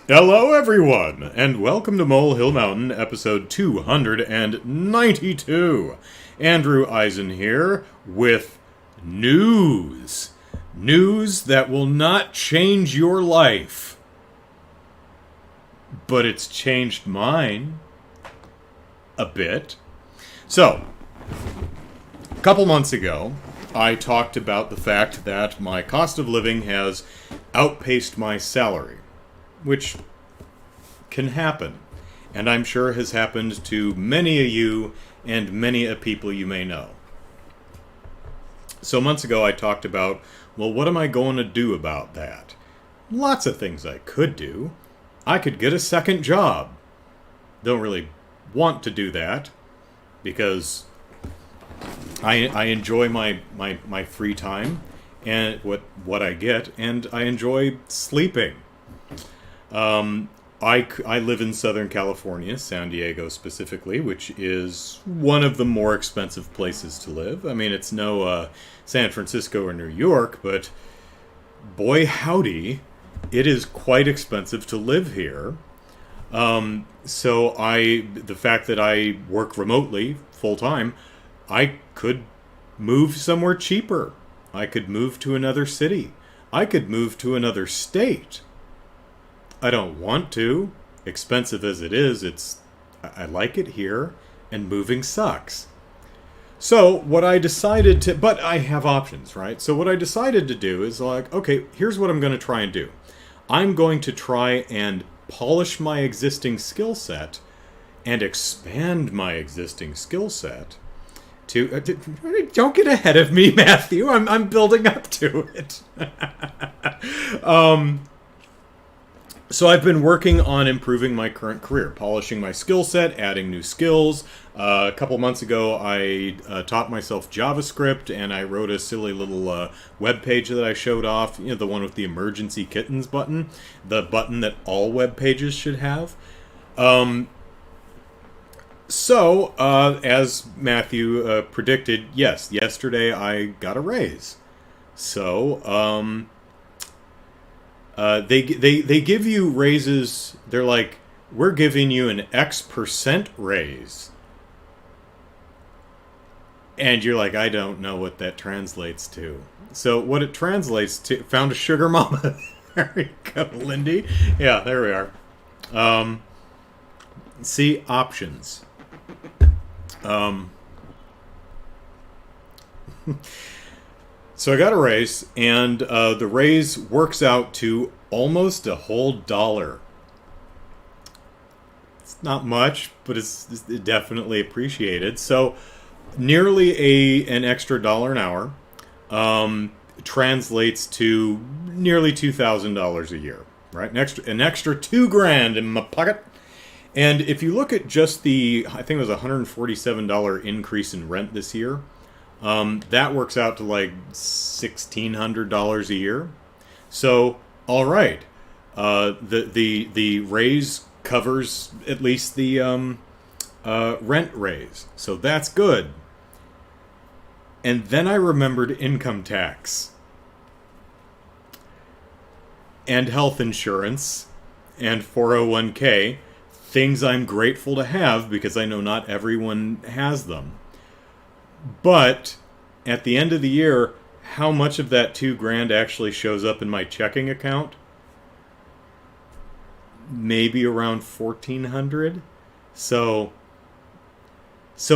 Hello, everyone, and welcome to Molehill Mountain, episode 292. Andrew Eisen here with news. News that will not change your life. But it's changed mine a bit. So, a couple months ago, I talked about the fact that my cost of living has outpaced my salary, which can happen, and I'm sure has happened to many of you and many a people you may know. So months ago I talked about, well, what am I going to do about that? Lots of things I could do. I could get a second job. Don't really want to do that, because I enjoy my free time and what I get, and I enjoy sleeping. I live in Southern California, San Diego specifically, which is one of the more expensive places to live. I mean, it's no San Francisco or New York, but boy howdy, it is quite expensive to live here. So the fact that I work remotely full time, I could move somewhere cheaper. I could move to another city. I could move to another state. I don't want to. Expensive as it is, I like it here, and moving sucks. So what I decided to, but I have options, right? So what I decided to do is like, okay, here's what I'm going to try and do. I'm going to try and polish my existing skill set and expand my existing skill set to don't get ahead of me, Matthew. I'm building up to it. So I've been working on improving my current career, polishing my skill set, adding new skills. A couple months ago, I taught myself JavaScript, and I wrote a silly little web page that I showed off. You know, the one with the emergency kittens button, the button that all web pages should have. So, as Matthew predicted, yes, yesterday I got a raise. So, they give you raises. They're like, we're giving you an X% raise, and you're like, I don't know what that translates to. So what it translates to, found a sugar mama. There we go, Lindy. Yeah, there we are. See, options. So I got a raise, and the raise works out to almost a whole $1. It's not much, but it's definitely appreciated. So nearly an extra $1 an hour translates to nearly $2,000 a year, right? An extra $2,000 in my pocket. And if you look at just I think it was $147 increase in rent this year. That works out to like $1,600 a year. So, all right, the raise covers at least the rent raise, so that's good. And then I remembered income tax and health insurance and 401k, things I'm grateful to have because I know not everyone has them. But at the end of the year, how much of that $2,000 actually shows up in my checking account? Maybe around $1,400. So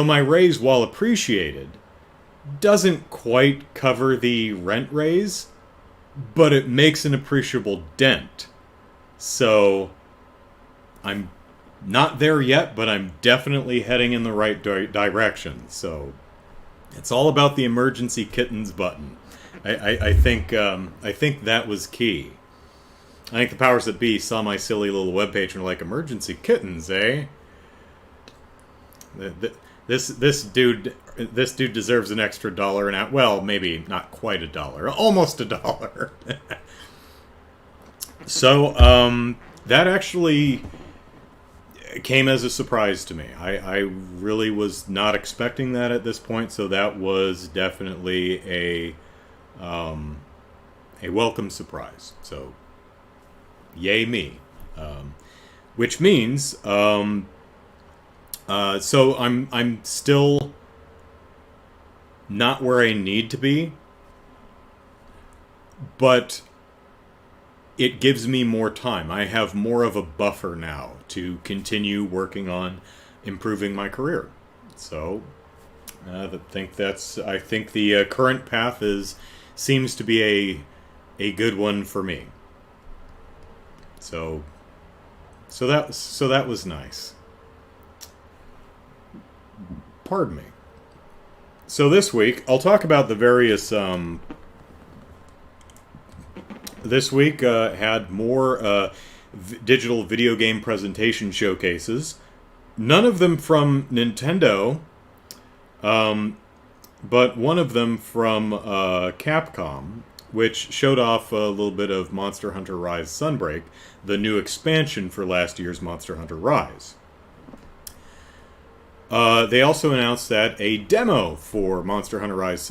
my raise, while appreciated, doesn't quite cover the rent raise, but it makes an appreciable dent. So I'm not there yet, but I'm definitely heading in the right direction. So it's all about the emergency kittens button. I think that was key. I think the powers that be saw my silly little webpage and were like, emergency kittens, eh? This dude deserves an extra $1 an hour. Well, maybe not quite $1, almost $1. So that actually came as a surprise to me. I really was not expecting that at this point, so that was definitely a welcome surprise. So, yay me. which means so I'm still not where I need to be, but it gives me more time. I have more of a buffer now to continue working on improving my career. So I think the current path seems to be a good one for me. So that was nice. Pardon me. So this week I'll talk about the various. This week had more digital video game presentation showcases. None of them from Nintendo, but one of them from Capcom, which showed off a little bit of Monster Hunter Rise Sunbreak, the new expansion for last year's Monster Hunter Rise. They also announced that a demo for Monster Hunter Rise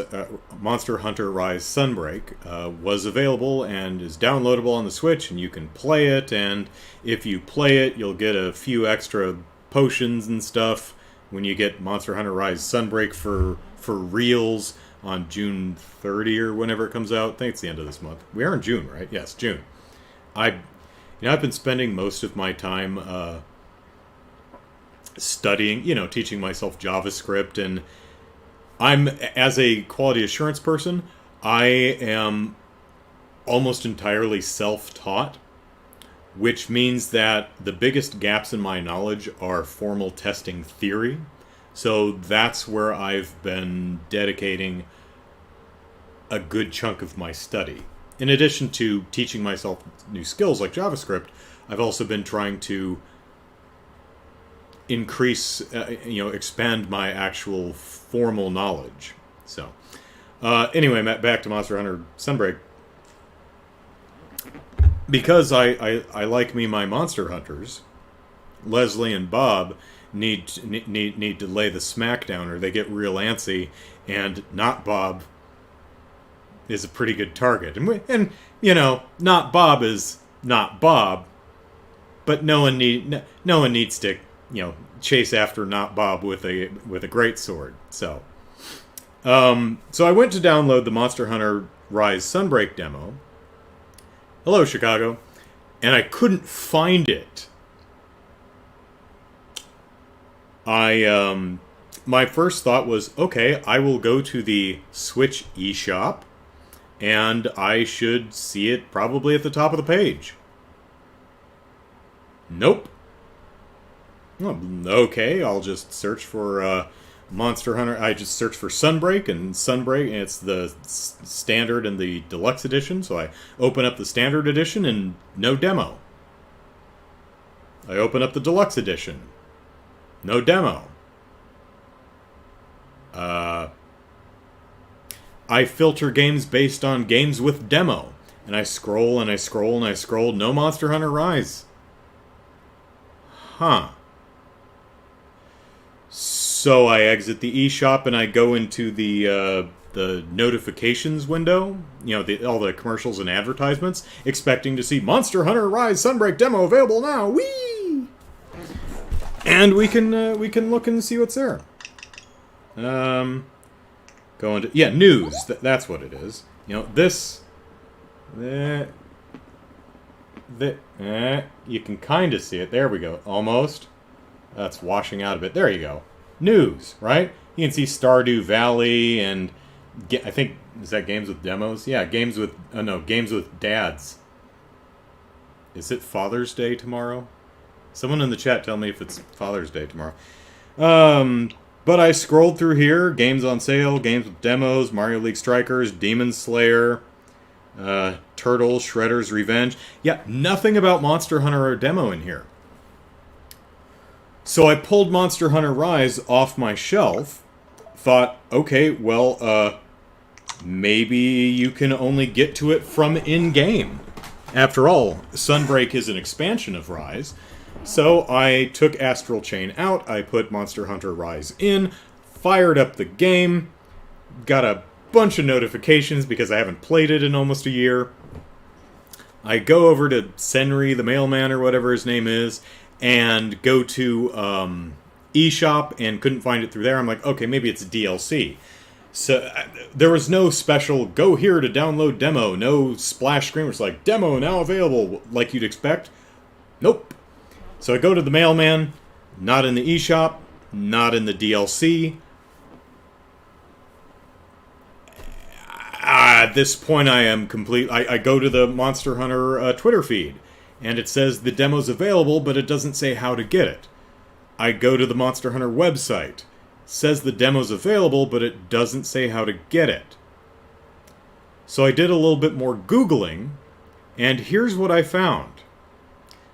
Sunbreak was available and is downloadable on the Switch, and you can play it. And if you play it, you'll get a few extra potions and stuff when you get Monster Hunter Rise Sunbreak for reals on June 30 or whenever it comes out. I think it's the end of this month. We are in June, right? Yes, June. I've been spending most of my time studying, teaching myself JavaScript, and as a quality assurance person, I am almost entirely self-taught, which means that the biggest gaps in my knowledge are formal testing theory. So that's where I've been dedicating a good chunk of my study. In addition to teaching myself new skills like JavaScript, I've also been trying to expand my actual formal knowledge. So, anyway, back to Monster Hunter Sunbreak. Because I like me my Monster Hunters, Leslie and Bob need to lay the smackdown, or they get real antsy, and not Bob is a pretty good target. And not Bob is not Bob, but no one needs to chase after not Bob with a great sword. So I went to download the Monster Hunter Rise Sunbreak demo. Hello, Chicago. And I couldn't find it. My first thought was, okay, I will go to the Switch eShop, and I should see it probably at the top of the page. Nope. Okay, I'll just search for Monster Hunter. I just search for Sunbreak, and it's the standard and the deluxe edition. So I open up the standard edition, and no demo. I open up the deluxe edition. No demo. I filter games based on games with demo. And I scroll and I scroll and I scroll. No Monster Hunter Rise. Huh. So I exit the eShop and I go into the notifications window. All the commercials and advertisements, expecting to see Monster Hunter Rise Sunbreak demo available now. Whee! And we can look and see what's there. Go into news. That's what it is. This. You can kind of see it. There we go. Almost. That's washing out a bit. There you go. News, right? You can see Stardew Valley and I think, is that games with demos? Yeah, games with dads. Is it Father's Day tomorrow? Someone in the chat tell me if it's Father's Day tomorrow. But I scrolled through here. Games on sale, games with demos, Mario League Strikers, Demon Slayer, Turtles, Shredder's Revenge. Yeah, nothing about Monster Hunter or demo in here. So I pulled Monster Hunter Rise off my shelf. Thought, okay, well, maybe you can only get to it from in-game. After all, Sunbreak is an expansion of Rise. So I took Astral Chain out, I put Monster Hunter Rise in, fired up the game, got a bunch of notifications because I haven't played it in almost a year. I go over to Senri, the mailman or whatever his name is, and go to eShop and couldn't find it through there. I'm like, okay, maybe it's DLC. So there was no special go here to download demo, no splash screen. It's like demo now available, like you'd expect. Nope. So I go to the mailman, not in the eShop, not in the DLC. At this point, I am complete. I go to the Monster Hunter Twitter feed, and it says the demo's available, but it doesn't say how to get it. I go to the Monster Hunter website. Says the demo's available, but it doesn't say how to get it. So I did a little bit more Googling, and here's what I found.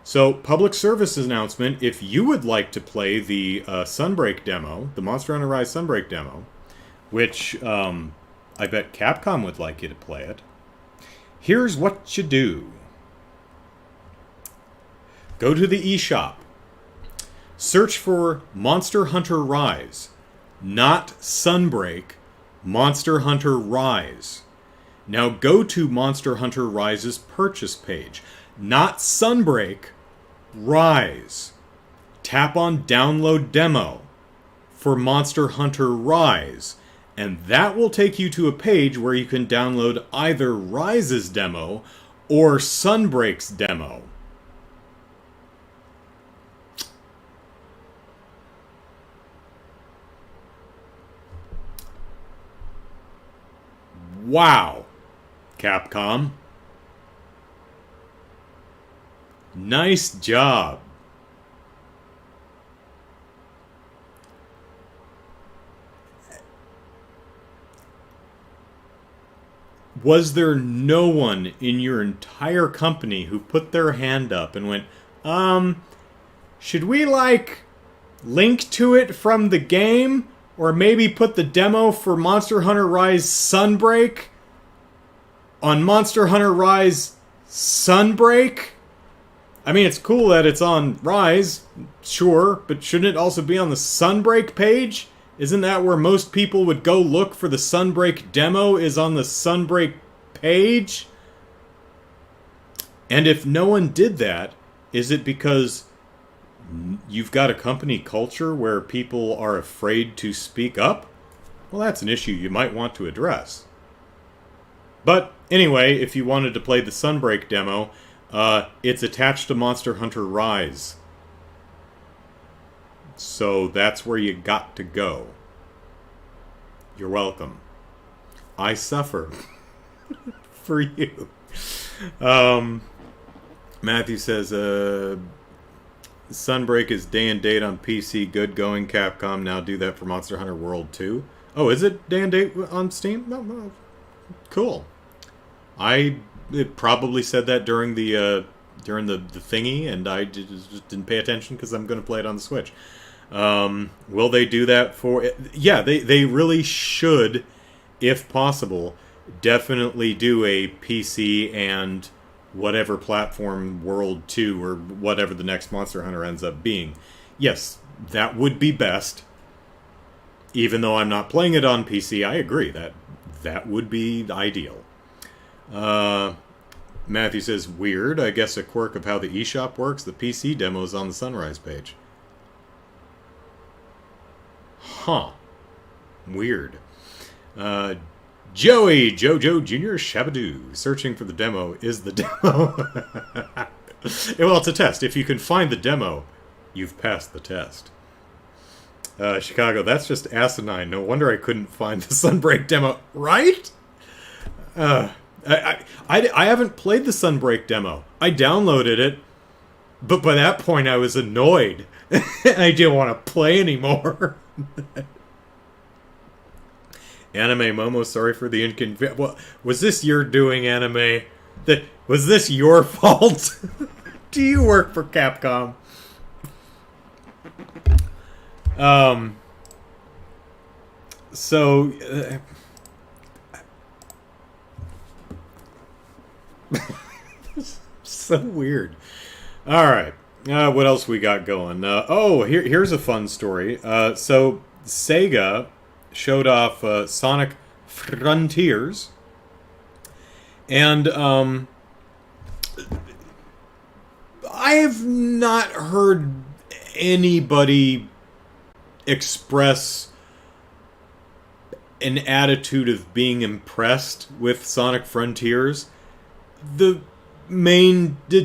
So, public service announcement, if you would like to play the Sunbreak demo, the Monster Hunter Rise Sunbreak demo, which I bet Capcom would like you to play it, here's what you do. Go to the eShop. Search for Monster Hunter Rise. Not Sunbreak, Monster Hunter Rise. Now go to Monster Hunter Rise's purchase page. Not Sunbreak, Rise. Tap on Download Demo for Monster Hunter Rise, and that will take you to a page where you can download either Rise's demo or Sunbreak's demo. Wow, Capcom. Nice job. Was there no one in your entire company who put their hand up and went, should we, link to it from the game? Or maybe put the demo for Monster Hunter Rise Sunbreak on Monster Hunter Rise Sunbreak? I mean, it's cool that it's on Rise, sure, but shouldn't it also be on the Sunbreak page? Isn't that where most people would go look for the Sunbreak demo, is on the Sunbreak page? And if no one did that, is it because you've got a company culture where people are afraid to speak up? Well, that's an issue you might want to address. But anyway, if you wanted to play the Sunbreak demo, it's attached to Monster Hunter Rise. So that's where you got to go. You're welcome. I suffer for you. Matthew says, Sunbreak is day and date on PC. Good going, Capcom. Now do that for Monster Hunter World 2. Oh, is it day and date on Steam? No. Cool. I probably said that during the thingy, and I just didn't pay attention because I'm going to play it on the Switch. Will they do that for... Yeah, they really should, if possible, definitely do a PC and whatever platform World 2 or whatever the next Monster Hunter ends up being. Yes, that would be best. Even though I'm not playing it on PC, I agree that would be ideal. Matthew says, weird. I guess a quirk of how the eShop works. The PC demo is on the Sunrise page. Huh. Weird. Joey Jojo Jr. Shabadoo. Searching for the demo is the demo. Well, it's a test. If you can find the demo, you've passed the test. Chicago, that's just asinine. No wonder I couldn't find the Sunbreak demo. Right? I haven't played the Sunbreak demo. I downloaded it, but by that point I was annoyed. I didn't want to play anymore. Anime Momo, sorry for the inconvenience. Well, was this your doing, Anime? Was this your fault? Do you work for Capcom? So... so weird. Alright. What else we got going? Here's a fun story. So, Sega showed off Sonic Frontiers. And, I have not heard anybody express an attitude of being impressed with Sonic Frontiers. The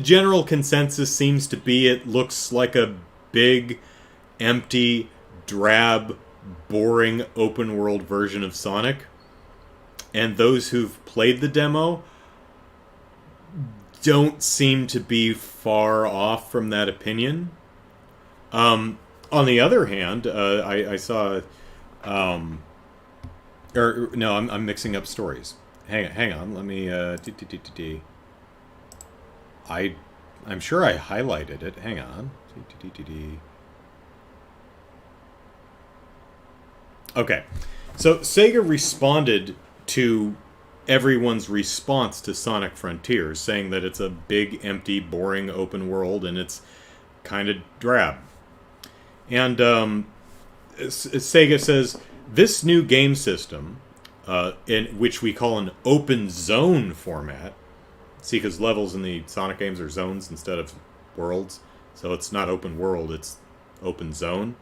general consensus seems to be it looks like a big, empty, drab, boring open world version of Sonic. And those who've played the demo don't seem to be far off from that opinion. On the other hand, I saw... I'm mixing up stories. Hang on, let me... I'm sure I highlighted it. Hang on. Okay. So Sega responded to everyone's response to Sonic Frontiers, saying that it's a big, empty, boring open world, and it's kind of drab. And Sega says, this new game system, in which we call an open zone format, see, because levels in the Sonic games are zones instead of worlds, so it's not open world, it's open zone.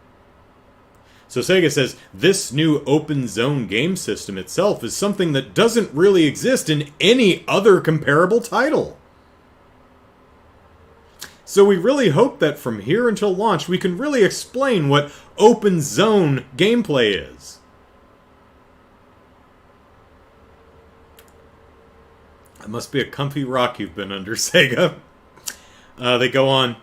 So Sega says, this new open zone game system itself is something that doesn't really exist in any other comparable title. So we really hope that from here until launch, we can really explain what open zone gameplay is. It must be a comfy rock you've been under, Sega. They go on,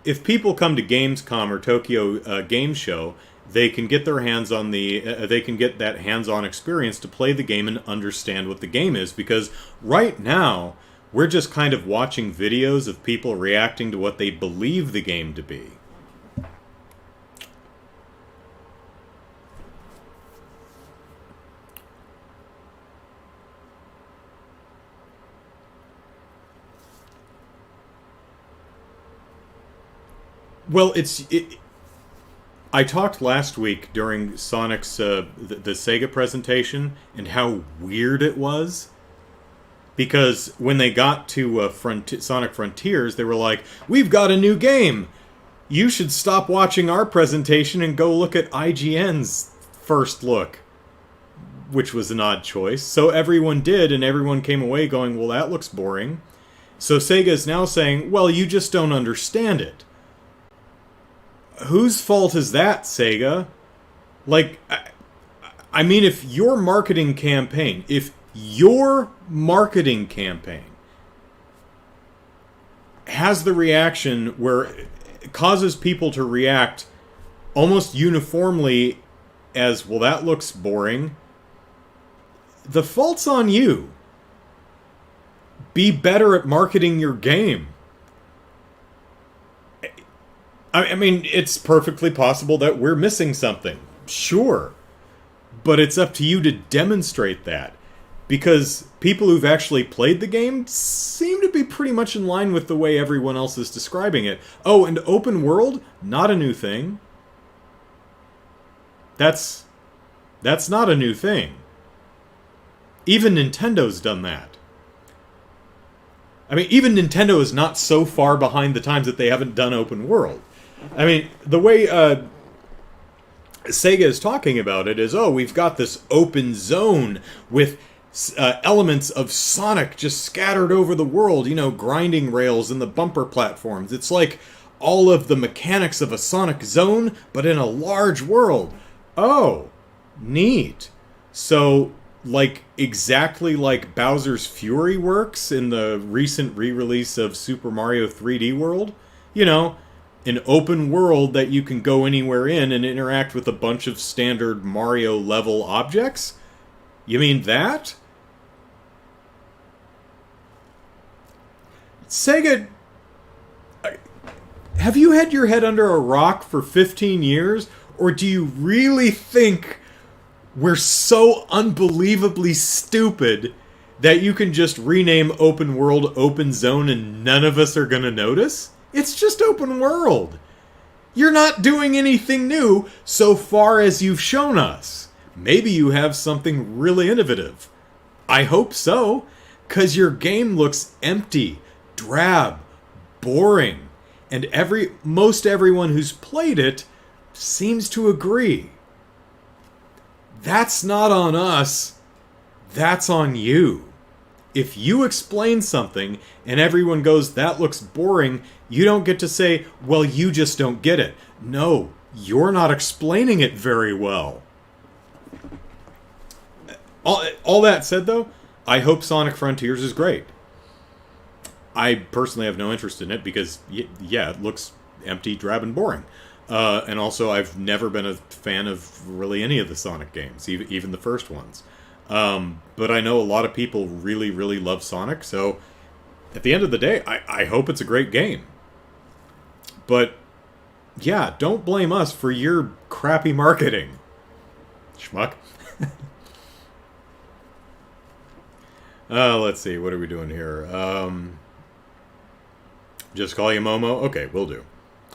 if people come to Gamescom or Tokyo Game Show, they can get their hands on they can get that hands-on experience to play the game and understand what the game is, because right now we're just kind of watching videos of people reacting to what they believe the game to be. Well, I talked last week during Sonic's the Sega presentation and how weird it was, because when they got to Sonic Frontiers, they were like, "We've got a new game. You should stop watching our presentation and go look at IGN's first look," which was an odd choice. So everyone did, and everyone came away going, "Well, that looks boring." So Sega is now saying, "Well, you just don't understand it." Whose fault is that, Sega? Like, I mean, if your marketing campaign has the reaction where it causes people to react almost uniformly as, well, that looks boring, the fault's on you. Be better at marketing your game. I mean, it's perfectly possible that we're missing something. Sure. But it's up to you to demonstrate that. Because people who've actually played the game seem to be pretty much in line with the way everyone else is describing it. Oh, and open world? Not a new thing. That's not a new thing. Even Nintendo's done that. I mean, even Nintendo is not so far behind the times that they haven't done open world. I mean, the way Sega is talking about it is, oh, we've got this open zone with elements of Sonic just scattered over the world, you know, grinding rails and the bumper platforms. It's like all of the mechanics of a Sonic zone, but in a large world. Oh, neat. So, like, exactly like Bowser's Fury works in the recent re-release of Super Mario 3D World, you know, an open world that you can go anywhere in and interact with a bunch of standard Mario level objects? You mean that? Sega, have you had your head under a rock for 15 years? Or do you really think we're so unbelievably stupid that you can just rename open world open zone and none of us are going to notice? It's just open world. You're not doing anything new so far as you've shown us. Maybe you have something really innovative. I hope so, because your game looks empty, drab, boring. And most everyone who's played it seems to agree. That's not on us. That's on you. If you explain something and everyone goes, that looks boring, you don't get to say, well, you just don't get it. No, you're not explaining it very well. All that said, though, I hope Sonic Frontiers is great. I personally have no interest in it because, yeah, it looks empty, drab, and boring. And also, I've never been a fan of really any of the Sonic games, even the first ones. But I know a lot of people really, really love Sonic, so at the end of the day, I hope it's a great game. But, yeah, don't blame us for your crappy marketing. Schmuck. Let's see, what are we doing here? Just call you Momo? Okay, will do.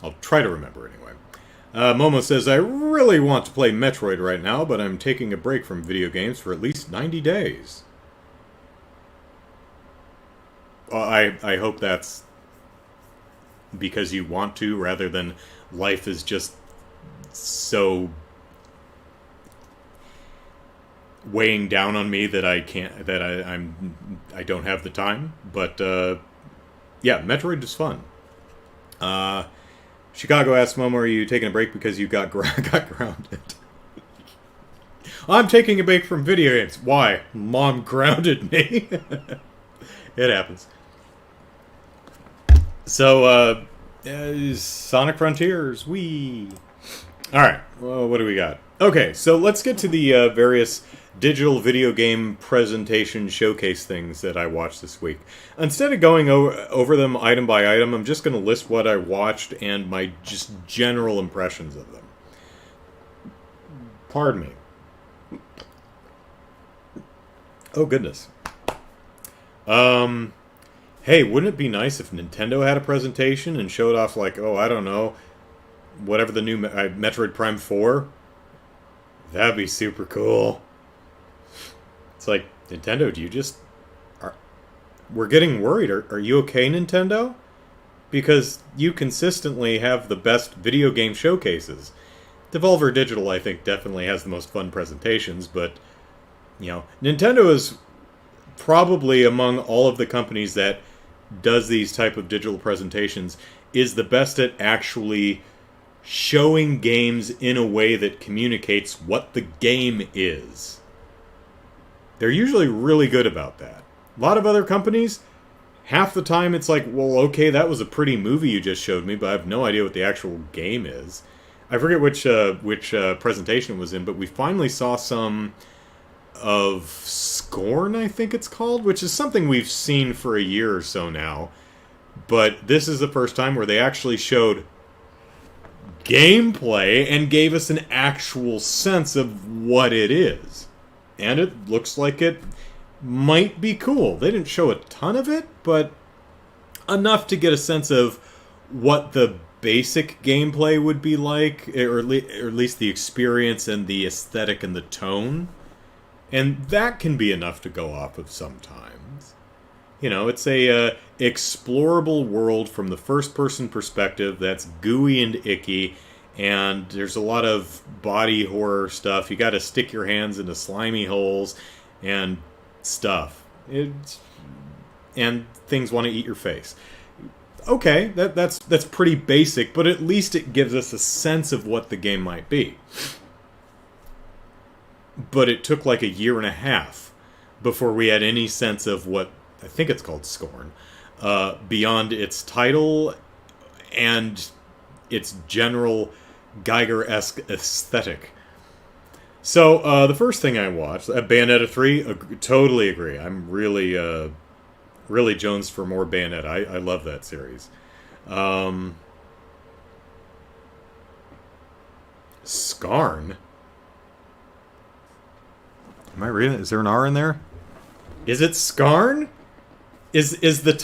I'll try to remember anyway. Momo says, I really want to play Metroid right now, but I'm taking a break from video games for at least 90 days. I hope that's because you want to, rather than life is just so weighing down on me that I can't, that I don't have the time. But yeah, Metroid is fun. Chicago asks Momo, are you taking a break because you got grounded? I'm taking a break from video games. Why? Mom grounded me. It happens. So, Sonic Frontiers, whee! Alright, well, what do we got? Okay, so let's get to the various digital video game presentation showcase things that I watched this week. Instead of going over them item by item, I'm just going to list what I watched and my just general impressions of them. Pardon me. Oh, goodness. Hey, wouldn't it be nice if Nintendo had a presentation and showed off, like, oh, I don't know, whatever the new Metroid Prime 4? That'd be super cool. It's like, Nintendo, do you just... We're getting worried. Are you okay, Nintendo? Because you consistently have the best video game showcases. Devolver Digital, I think, definitely has the most fun presentations, but, you know, Nintendo is probably among all of the companies that does these type of digital presentations is the best at actually showing games in a way that communicates what the game is. They're usually really good about that. A lot of other companies, half the time it's like, well, okay, that was a pretty movie you just showed me, but I have no idea what the actual game is. I forget which presentation it was in, but we finally saw some of Scorn, I think it's called, which is something we've seen for a year or so now. But this is the first time where they actually showed gameplay and gave us an actual sense of what it is. And it looks like it might be cool. They didn't show a ton of it, but enough to get a sense of what the basic gameplay would be like, or at least the experience and the aesthetic and the tone. And that can be enough to go off of sometimes. You know, it's a explorable world from the first-person perspective that's gooey and icky, and there's a lot of body horror stuff. You gotta stick your hands into slimy holes and stuff. And things want to eat your face. Okay, that's pretty basic, but at least it gives us a sense of what the game might be. But it took like a year and a half before we had any sense of what, I think it's called Scorn, beyond its title and its general Geiger-esque aesthetic. So, the first thing I watched, Bayonetta 3, totally agree. I'm really Jones for more Bayonetta. I love that series. Scarn? Am I reading it? Is there an R in there? Is it Scarn? Is the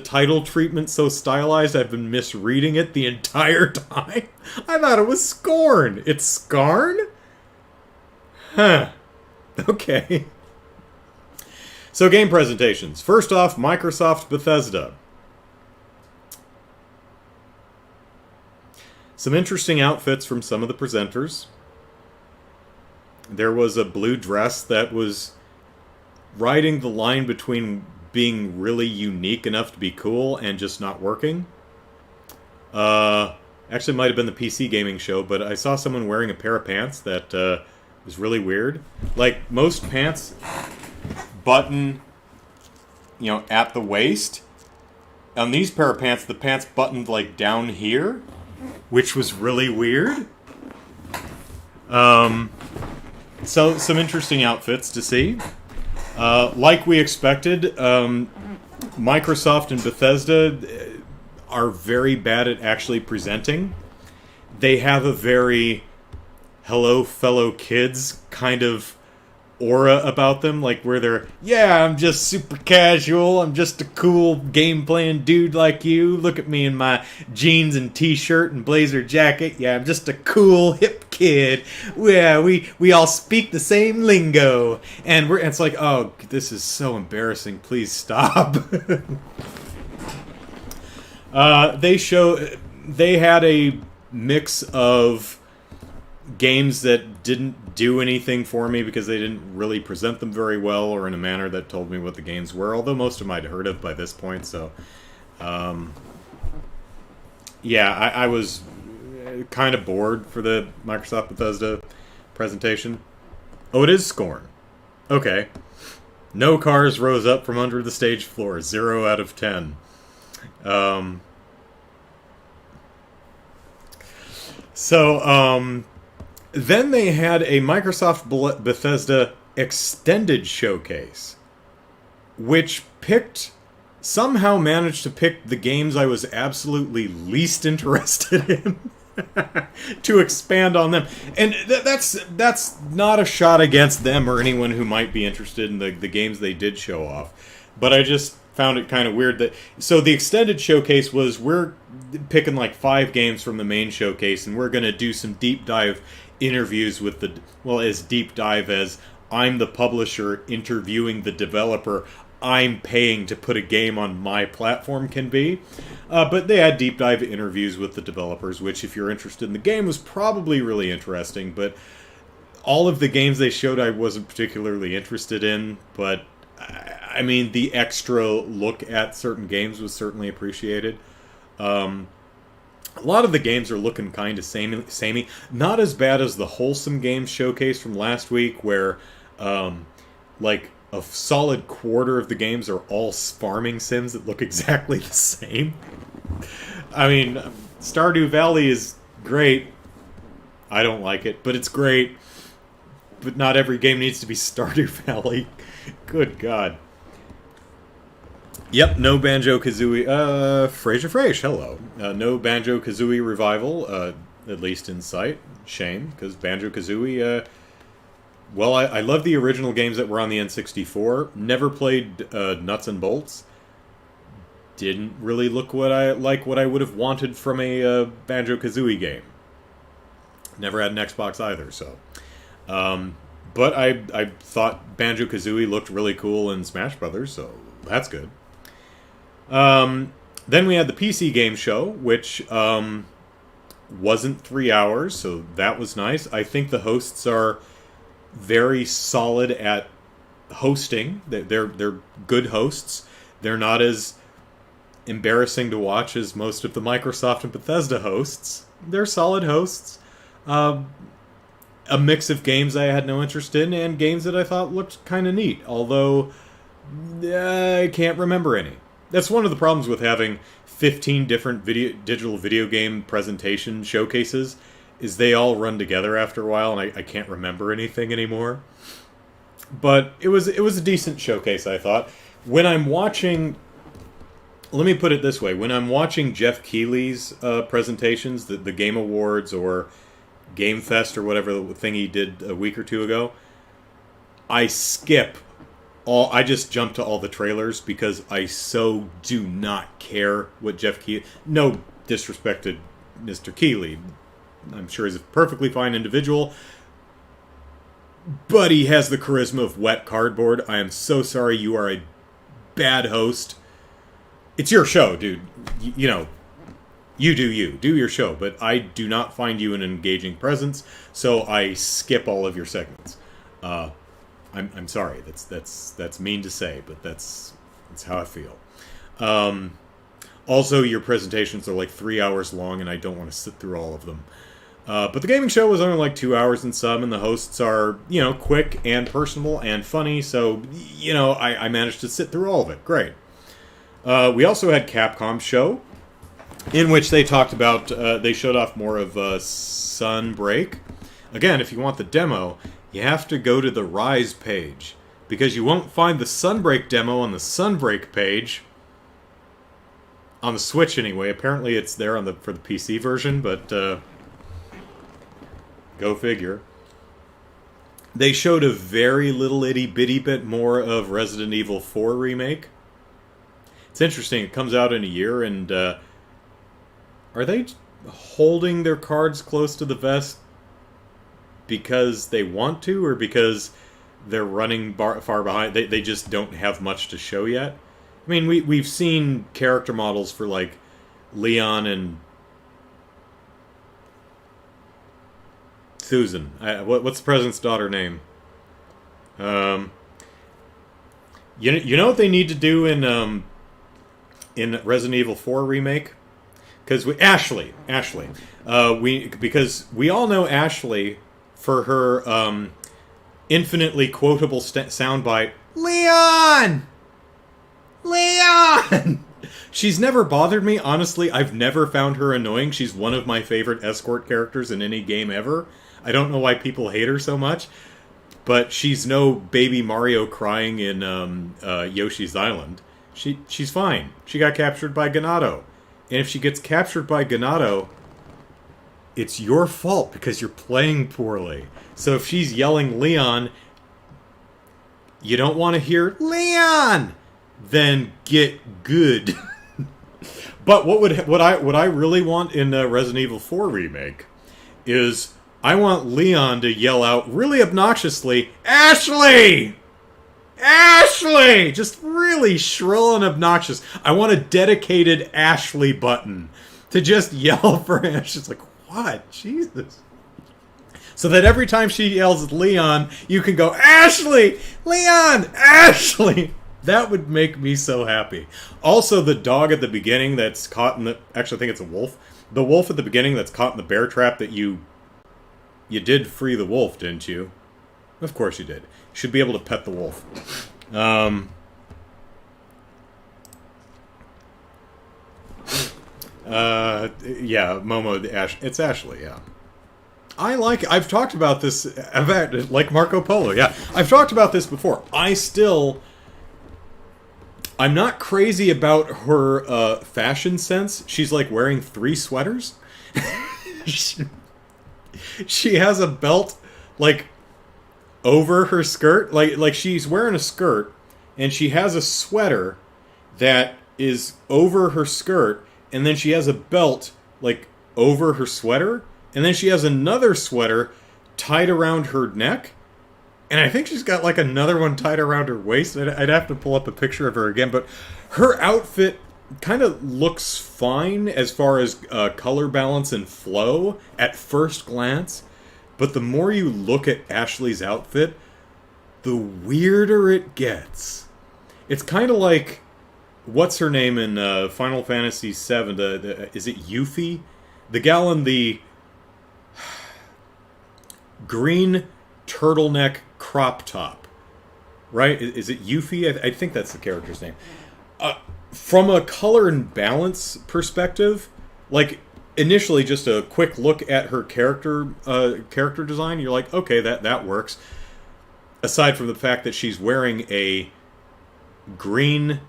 title treatment so stylized I've been misreading it the entire time? I thought it was Scorn. It's Scarn? Huh. Okay. So game presentations. First off, Microsoft Bethesda. Some interesting outfits from some of the presenters. There was a blue dress that was riding the line between being really unique enough to be cool and just not working. Actually, might have been the PC gaming show, but I saw someone wearing a pair of pants that was really weird. Like, most pants button, at the waist. On these pair of pants, the pants buttoned, like, down here, which was really weird. So, some interesting outfits to see. Like we expected, Microsoft and Bethesda are very bad at actually presenting. They have a very hello fellow kids kind of aura about them, like where they're, yeah, I'm just super casual, I'm just a cool game playing dude like you, look at me in my jeans and t-shirt and blazer jacket, yeah, I'm just a cool hip kid, yeah, we all speak the same lingo, and it's like, oh, this is so embarrassing, please stop. They had a mix of games that didn't do anything for me because they didn't really present them very well or in a manner that told me what the games were, although most of them I'd heard of by this point, so I was kind of bored for the Microsoft Bethesda presentation. Oh, it is Scorn. Okay. No cars rose up from under the stage floor. 0 out of 10. Then they had a Microsoft Bethesda extended showcase, which somehow managed to pick the games I was absolutely least interested in to expand on them. And that's not a shot against them or anyone who might be interested in the games they did show off. But I just found it kind of weird that... So the extended showcase was, we're picking like 5 games from the main showcase, and we're going to do some deep dive interviews with as deep dive as I'm the publisher interviewing the developer I'm paying to put a game on my platform can be. But they had deep dive interviews with the developers, which, if you're interested in the game, was probably really interesting. But all of the games they showed I wasn't particularly interested in, but I mean, the extra look at certain games was certainly appreciated. A lot of the games are looking kind of samey. Not as bad as the Wholesome Games showcase from last week, where like a solid quarter of the games are all farming sims that look exactly the same. I mean, Stardew Valley is great. I don't like it, but it's great. But not every game needs to be Stardew Valley. Good God. Yep, no Banjo-Kazooie... Fraser Fraish, hello. No Banjo-Kazooie Revival, at least in sight. Shame, because Banjo-Kazooie... I love the original games that were on the N64. Never played Nuts and Bolts. Didn't really look what I would have wanted from a Banjo-Kazooie game. Never had an Xbox either, so... but I thought Banjo-Kazooie looked really cool in Smash Brothers, so that's good. Then we had the PC game show, which wasn't 3 hours, so that was nice. I think the hosts are very solid at hosting. They're good hosts. They're not as embarrassing to watch as most of the Microsoft and Bethesda hosts. They're solid hosts. A mix of games I had no interest in and games that I thought looked kind of neat, although I can't remember any. That's one of the problems with having 15 different digital video game presentation showcases, is they all run together after a while, and I can't remember anything anymore. But it was a decent showcase, I thought. When I'm watching... Let me put it this way. When I'm watching Jeff Keighley's presentations, the Game Awards or Game Fest or whatever thing he did a week or two ago, I just jump to all the trailers because I so do not care what Jeff Keighley... No disrespect to Mr. Keighley. I'm sure he's a perfectly fine individual. But he has the charisma of wet cardboard. I am so sorry, you are a bad host. It's your show, dude. You do you. Do your show, but I do not find you an engaging presence, so I skip all of your segments. I'm sorry. That's mean to say, but that's how I feel. Also, your presentations are like 3 hours long, and I don't want to sit through all of them. But the gaming show was only like 2 hours and some, and the hosts are, quick and personable and funny, so, I managed to sit through all of it. Great. We also had Capcom's show, in which they talked about, they showed off more of Sunbreak. Again, if you want the demo, you have to go to the Rise page, because you won't find the Sunbreak demo on the Sunbreak page. On the Switch, anyway. Apparently it's there for the PC version, but go figure. They showed a very little itty-bitty bit more of Resident Evil 4 Remake. It's interesting. It comes out in a year, and are they holding their cards close to the vest because they want to, or because they're running far behind? They just don't have much to show yet. I mean, we've seen character models for, like, Leon and Susan. What's the president's daughter name? You know what they need to do in Resident Evil 4 Remake? Because Ashley. Because we all know Ashley for her infinitely quotable soundbite, Leon! She's never bothered me. Honestly, I've never found her annoying. She's one of my favorite escort characters in any game ever. I don't know why people hate her so much, but she's no baby Mario crying in Yoshi's Island. She's fine. She got captured by Ganado. And if she gets captured by Ganado, it's your fault because you're playing poorly. So if she's yelling Leon, you don't want to hear Leon! Then get good. But what I really want in Resident Evil 4 Remake is I want Leon to yell out really obnoxiously, Ashley! Ashley! Just really shrill and obnoxious. I want a dedicated Ashley button to just yell for Ashley. It's like, what? Jesus. So that every time she yells Leon, you can go, Ashley! Leon! Ashley! That would make me so happy. Also, the dog at the beginning that's caught in the... Actually, I think it's a wolf. The wolf at the beginning that's caught in the bear trap that you did free the wolf, didn't you? Of course you did. You should be able to pet the wolf. Yeah, Momo, it's Ashley, yeah. I've talked about this, like Marco Polo, yeah. I've talked about this before. I'm not crazy about her fashion sense. She's like wearing 3 sweaters. She has a belt like over her skirt. Like she's wearing a skirt and she has a sweater that is over her skirt, and then she has a belt like over her sweater, and then she has another sweater tied around her neck. And I think she's got like another one tied around her waist. I'd have to pull up a picture of her again. But her outfit kind of looks fine as far as color balance and flow at first glance. But the more you look at Ashley's outfit, the weirder it gets. It's kind of like, what's her name in Final Fantasy VII? Is it Yuffie? The gal in the green turtleneck crop top, right? Is it Yuffie? I think that's the character's name. From a color and balance perspective, like initially just a quick look at her character design, you're like, okay, that works. Aside from the fact that she's wearing a green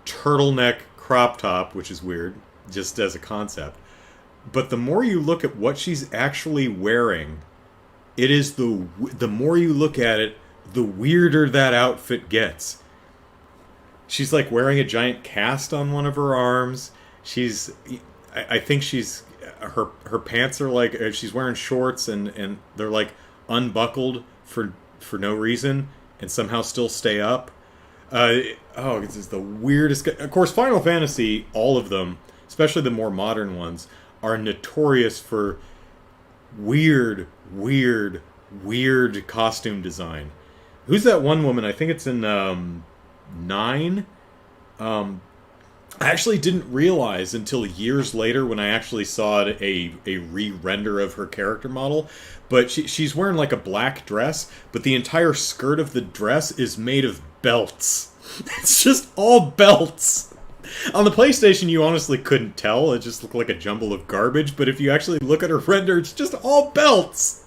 turtleneck crop top, which is weird, just as a concept. But the more you look at what she's actually wearing, it is the more you look at it, the weirder that outfit gets. She's like wearing a giant cast on one of her arms. I think her pants are like, she's wearing shorts and they're like unbuckled for no reason and somehow still stay up. This is the weirdest. Of course, Final Fantasy, all of them, especially the more modern ones, are notorious for weird, weird, weird costume design. Who's that one woman? I think it's in 9. I actually didn't realize until years later when I actually saw a re-render of her character model. But she's wearing like a black dress, but the entire skirt of the dress is made of belts. It's just all belts. On the PlayStation, you honestly couldn't tell. It just looked like a jumble of garbage. But if you actually look at her render, it's just all belts.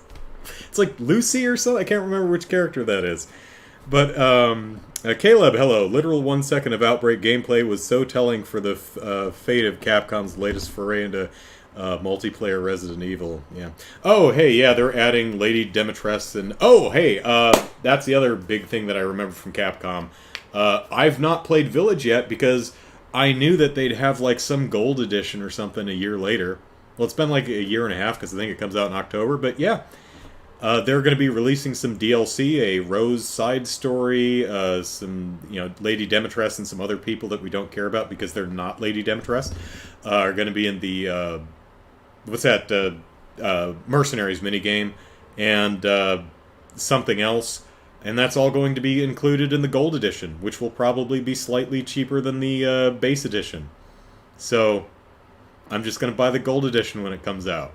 It's like Lucy or something. I can't remember which character that is. But, Caleb, hello. Literal 1 second of Outbreak gameplay was so telling for the fate of Capcom's latest foray into multiplayer Resident Evil. Yeah. Oh, hey, yeah, they're adding Lady Demetress and... Oh, hey, that's the other big thing that I remember from Capcom. I've not played Village yet because I knew that they'd have, like, some gold edition or something a year later. Well, it's been like a year and a half because I think it comes out in October, but yeah. They're going to be releasing some DLC, a Rose side story, some, Lady Demetress and some other people that we don't care about because they're not Lady Demetress, are going to be in the, Mercenaries minigame, and something else, and that's all going to be included in the Gold Edition, which will probably be slightly cheaper than the base edition. So, I'm just going to buy the Gold Edition when it comes out.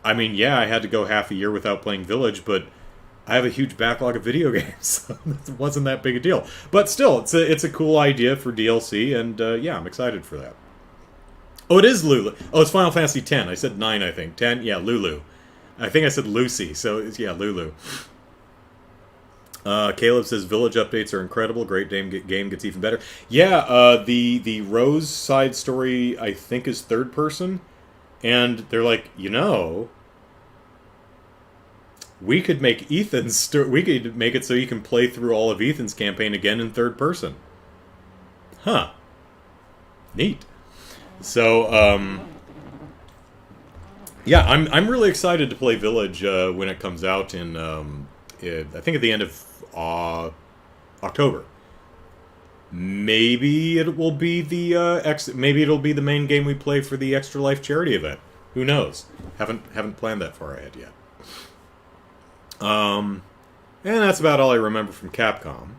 I mean, yeah, I had to go half a year without playing Village, but I have a huge backlog of video games, so it wasn't that big a deal. But still, it's a cool idea for DLC, and yeah, I'm excited for that. Oh, it is Lulu. Oh, it's Final Fantasy X. I said 9, I think. 10? Yeah, Lulu. I think I said Lucy, so it's, yeah, Lulu. Caleb says, Village updates are incredible. Great game gets even better. Yeah, the Rose side story, I think, is third person. And they're like, we could make we could make it so you can play through all of Ethan's campaign again in third person. Huh. Neat. So, yeah, I'm really excited to play Village when it comes out in, I think at the end of October. Maybe it will be the maybe it'll be the main game we play for the Extra Life charity event. Who knows? Haven't planned that far ahead yet. And that's about all I remember from Capcom.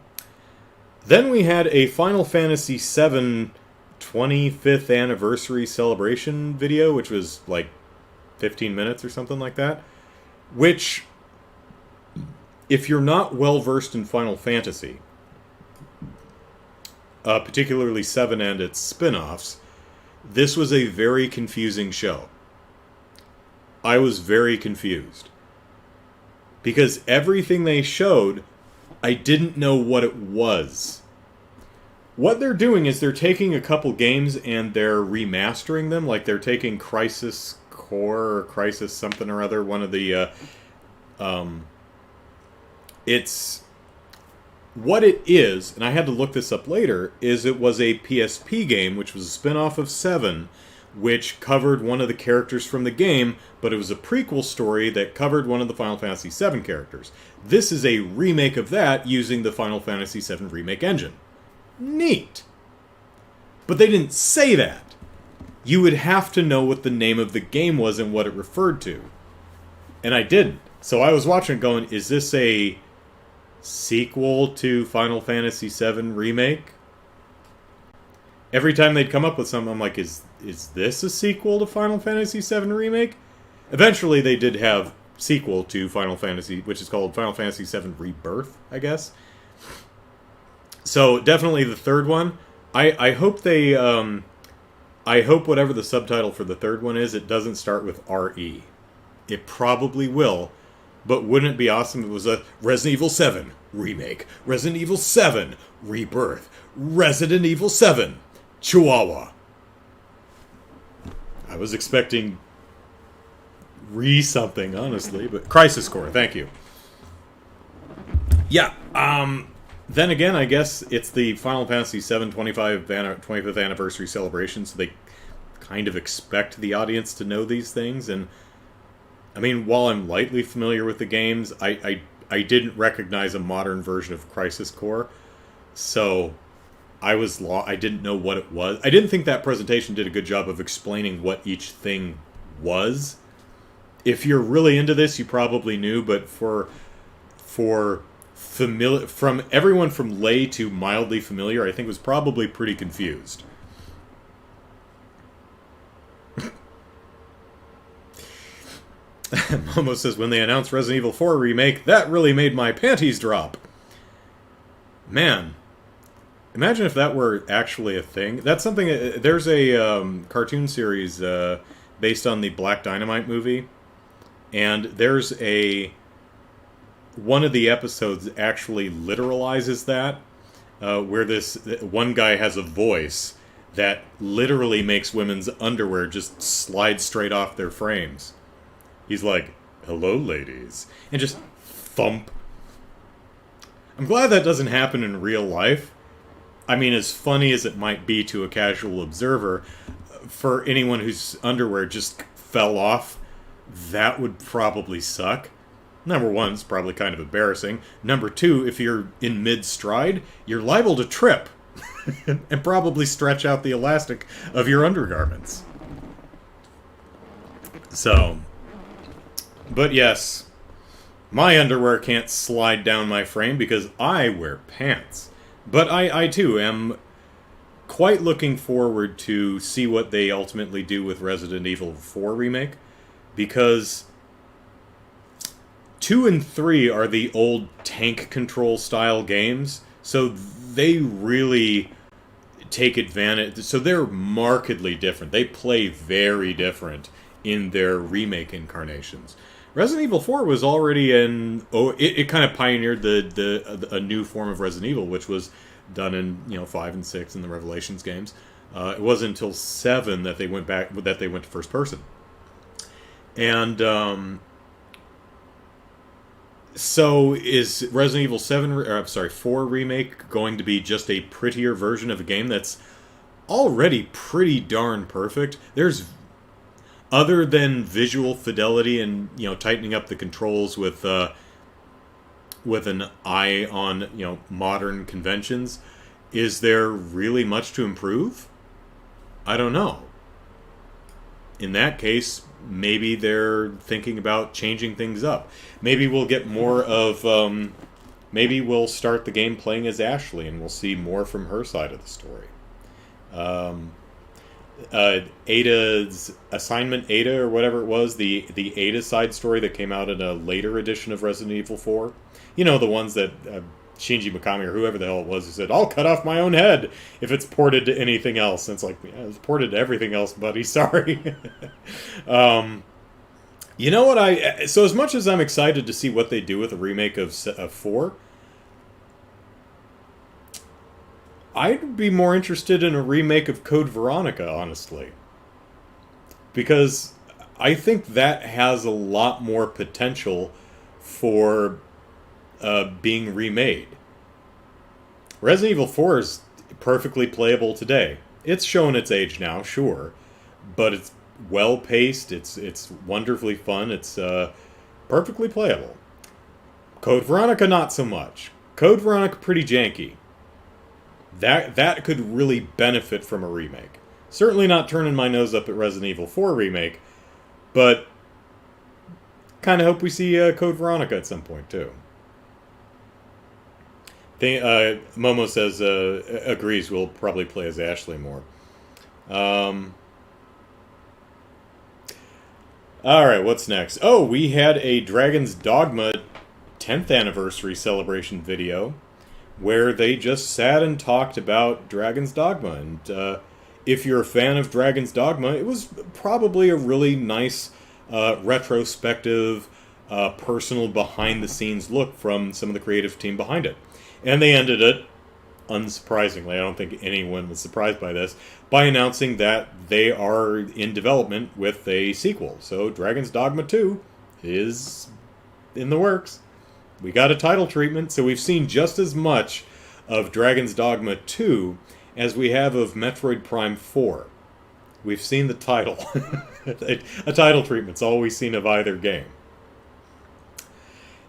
Then we had a Final Fantasy VII 25th anniversary celebration video, which was like 15 minutes or something like that. Which, if you're not well versed in Final Fantasy, particularly 7 and its spin-offs, this was a very confusing show. I was very confused. Because everything they showed, I didn't know what it was. What they're doing is they're taking a couple games and they're remastering them. Like they're taking Crisis Core or Crisis something or other. One of the... it's... What it is, and I had to look this up later, is it was a PSP game, which was a spin-off of 7, which covered one of the characters from the game, but it was a prequel story that covered one of the Final Fantasy VII characters. This is a remake of that using the Final Fantasy VII Remake engine. Neat! But they didn't say that. You would have to know what the name of the game was and what it referred to. And I didn't. So I was watching it going, is this a sequel to Final Fantasy VII Remake? Every time they'd come up with something, I'm like, is this a sequel to Final Fantasy VII Remake? Eventually, they did have sequel to Final Fantasy, which is called Final Fantasy VII Rebirth, I guess. So, definitely the third one. I hope they, I hope whatever the subtitle for the third one is, it doesn't start with R-E. It probably will. But wouldn't it be awesome if it was a Resident Evil 7 Remake, Resident Evil 7 Rebirth, Resident Evil 7 Chihuahua? I was expecting something, honestly, but Crisis Core, thank you. Yeah, then again, I guess it's the Final Fantasy VII 25th anniversary celebration, so they kind of expect the audience to know these things, and I mean, while I'm lightly familiar with the games, I didn't recognize a modern version of Crisis Core, so I didn't know what it was. I didn't think that presentation did a good job of explaining what each thing was. If you're really into this, you probably knew, but for from everyone from lay to mildly familiar, I think was probably pretty confused. Momo says, when they announced Resident Evil 4 remake, that really made my panties drop. Man, imagine if that were actually a thing. That's something. There's a cartoon series based on the Black Dynamite movie, and there's one of the episodes actually literalizes that, where this one guy has a voice that literally makes women's underwear just slide straight off their frames. He's like, "Hello, ladies," and just thump. I'm glad that doesn't happen in real life. I mean, as funny as it might be to a casual observer, for anyone whose underwear just fell off, that would probably suck. Number one, it's probably kind of embarrassing. Number two, if you're in mid-stride, you're liable to trip and probably stretch out the elastic of your undergarments. So, but yes, my underwear can't slide down my frame because I wear pants. But I too am quite looking forward to see what they ultimately do with Resident Evil 4 Remake, because 2 and 3 are the old tank control style games, so they really take advantage. So they're markedly different. They play very different in their remake incarnations. Resident Evil 4 was already it kind of pioneered a new form of Resident Evil, which was done in 5 and 6 in the Revelations games. It wasn't until 7 that they went to first person. And so is Resident Evil 4 remake going to be just a prettier version of a game that's already pretty darn perfect? There's, other than visual fidelity and tightening up the controls with an eye on modern conventions, is there really much to improve? I don't know. In that case, maybe they're thinking about changing things up. Maybe we'll get more of maybe we'll start the game playing as Ashley and we'll see more from her side of the story. Ada's Assignment Ada, or whatever it was, the Ada side story that came out in a later edition of Resident Evil 4. The ones that Shinji Mikami, or whoever the hell it was, who said, "I'll cut off my own head if it's ported to anything else." And it's like, yeah, it's ported to everything else, buddy. Sorry. You know what? So as much as I'm excited to see what they do with a remake of 4, I'd be more interested in a remake of Code Veronica, honestly. Because I think that has a lot more potential for being remade. Resident Evil 4 is perfectly playable today. It's shown its age now, sure. But it's well-paced, it's wonderfully fun, it's perfectly playable. Code Veronica, not so much. Code Veronica, pretty janky. That could really benefit from a remake. Certainly not turning my nose up at Resident Evil 4 remake, but kind of hope we see Code Veronica at some point too. Momo says agrees. We'll probably play as Ashley more. All right, what's next? Oh, we had a Dragon's Dogma 10th anniversary celebration video, where they just sat and talked about Dragon's Dogma. And if you're a fan of Dragon's Dogma, it was probably a really nice retrospective, personal, behind-the-scenes look from some of the creative team behind it. And they ended it, unsurprisingly, I don't think anyone was surprised by this, by announcing that they are in development with a sequel. So Dragon's Dogma 2 is in the works. We got a title treatment, so we've seen just as much of Dragon's Dogma 2 as we have of Metroid Prime 4. We've seen the title. A title treatment's all we've seen of either game.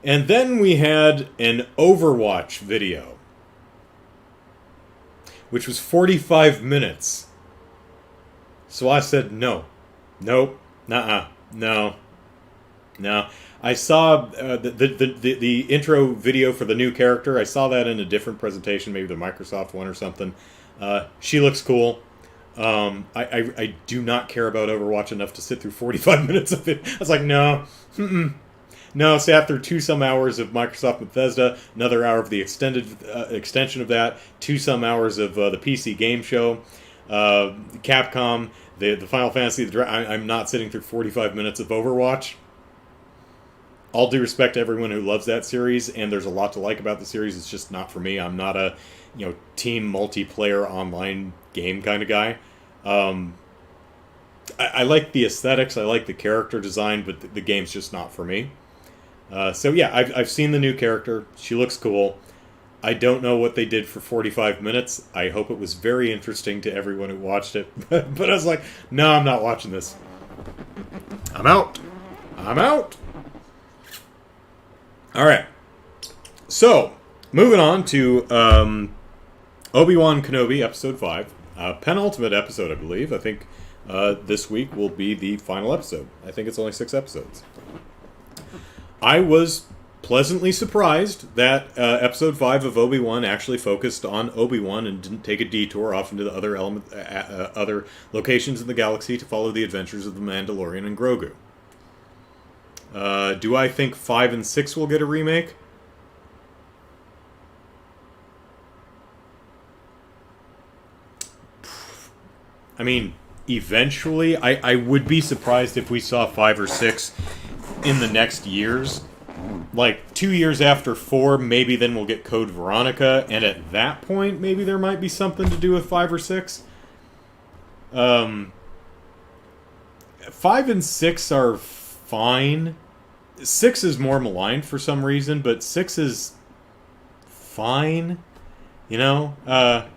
And then we had an Overwatch video, which was 45 minutes. So I said no. Nope. Nuh-uh. No. No. I saw the intro video for the new character. I saw that in a different presentation, maybe the Microsoft one or something. She looks cool. I do not care about Overwatch enough to sit through 45 minutes of it. I was like, no. No, sat through 2 some hours of Microsoft Bethesda, another hour of the extension of that, 2 some hours of the PC game show, Capcom, the Final Fantasy. I'm not sitting through 45 minutes of Overwatch. All due respect to everyone who loves that series, and there's a lot to like about the series. It's just not for me. I'm not a team multiplayer online game kind of guy. I like the aesthetics, I like the character design, but the game's just not for me. So yeah, I've seen the new character. She looks cool. I don't know what they did for 45 minutes. I hope it was very interesting to everyone who watched it. But I was like, no, I'm not watching this. I'm out. I'm out. Alright. So, moving on to Obi-Wan Kenobi, Episode 5. Penultimate episode, I believe. I think this week will be the final episode. I think it's only 6 episodes. I was pleasantly surprised that Episode 5 of Obi-Wan actually focused on Obi-Wan and didn't take a detour off into the other locations in the galaxy to follow the adventures of the Mandalorian and Grogu. Do I think 5 and 6 will get a remake? I mean, eventually, I would be surprised if we saw 5 or 6 in the next years. Like, 2 years after 4, maybe then we'll get Code Veronica, and at that point, maybe there might be something to do with 5 or 6. 5 and 6 are fine. 6 is more maligned for some reason, but 6 is fine. I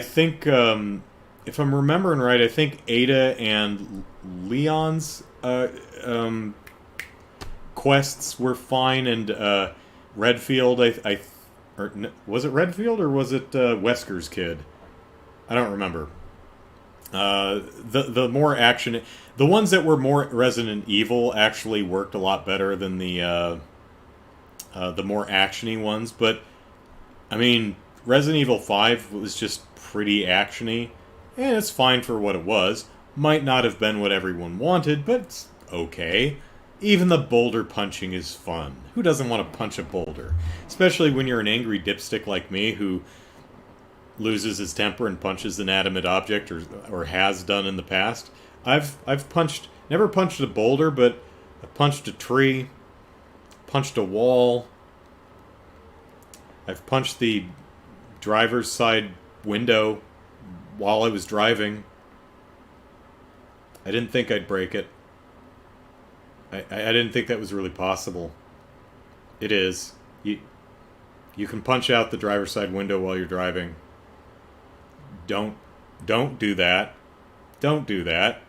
think, if I'm remembering right, I think Ada and Leon's quests were fine, and Redfield, or was it Redfield or was it Wesker's kid? I don't remember. The more action, the ones that were more Resident Evil actually worked a lot better than the more actiony ones. But I mean, Resident Evil 5 was just pretty actiony, and it's fine for what it was. Might not have been what everyone wanted, but it's okay. Even the boulder punching is fun. Who doesn't want to punch a boulder? Especially when you're an angry dipstick like me who loses his temper and punches an inanimate object, or has done in the past. I've never punched a boulder, but I've punched a tree, punched a wall. I've punched the driver's side window while I was driving. I didn't think I'd break it. I didn't think that was really possible. It is. You can punch out the driver's side window while you're driving. Don't do that. Don't do that.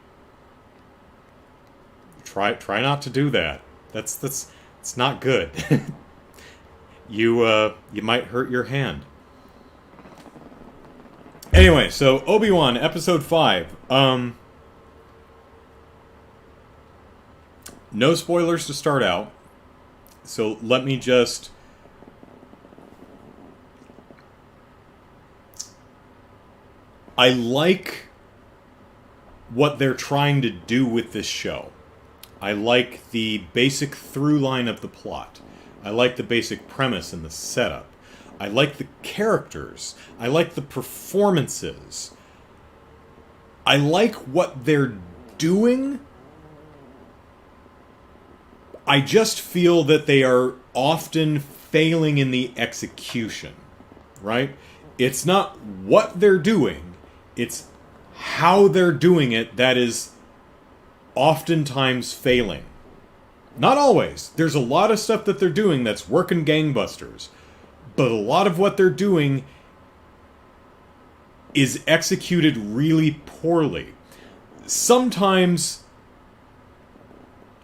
Try not to do that. That's it's not good. You might hurt your hand. Anyway, so Obi-Wan Episode 5. No spoilers to start out. So let me just I like what they're trying to do with this show. I like the basic through line of the plot. I like the basic premise and the setup. I like the characters. I like the performances. I like what they're doing. I just feel that they are often failing in the execution, right? It's not what they're doing, it's how they're doing it that is oftentimes failing. Not always. There's a lot of stuff that they're doing that's working gangbusters, but a lot of what they're doing is executed really poorly. Sometimes,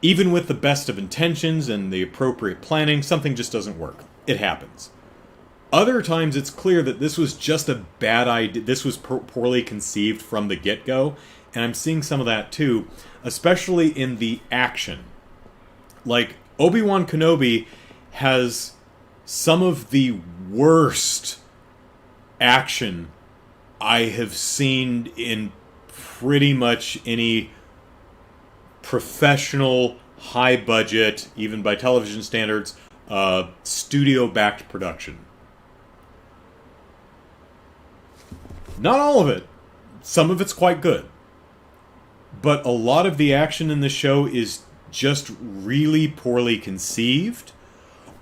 even with the best of intentions and the appropriate planning, something just doesn't work. It happens. Other times it's clear that this was just a bad idea. This was poorly conceived from the get-go. And I'm seeing some of that too, especially in the action. Like, Obi-Wan Kenobi has some of the worst action I have seen in pretty much any professional, high-budget, even by television standards, studio-backed production. Not all of it. Some of it's quite good. But a lot of the action in the show is just really poorly conceived.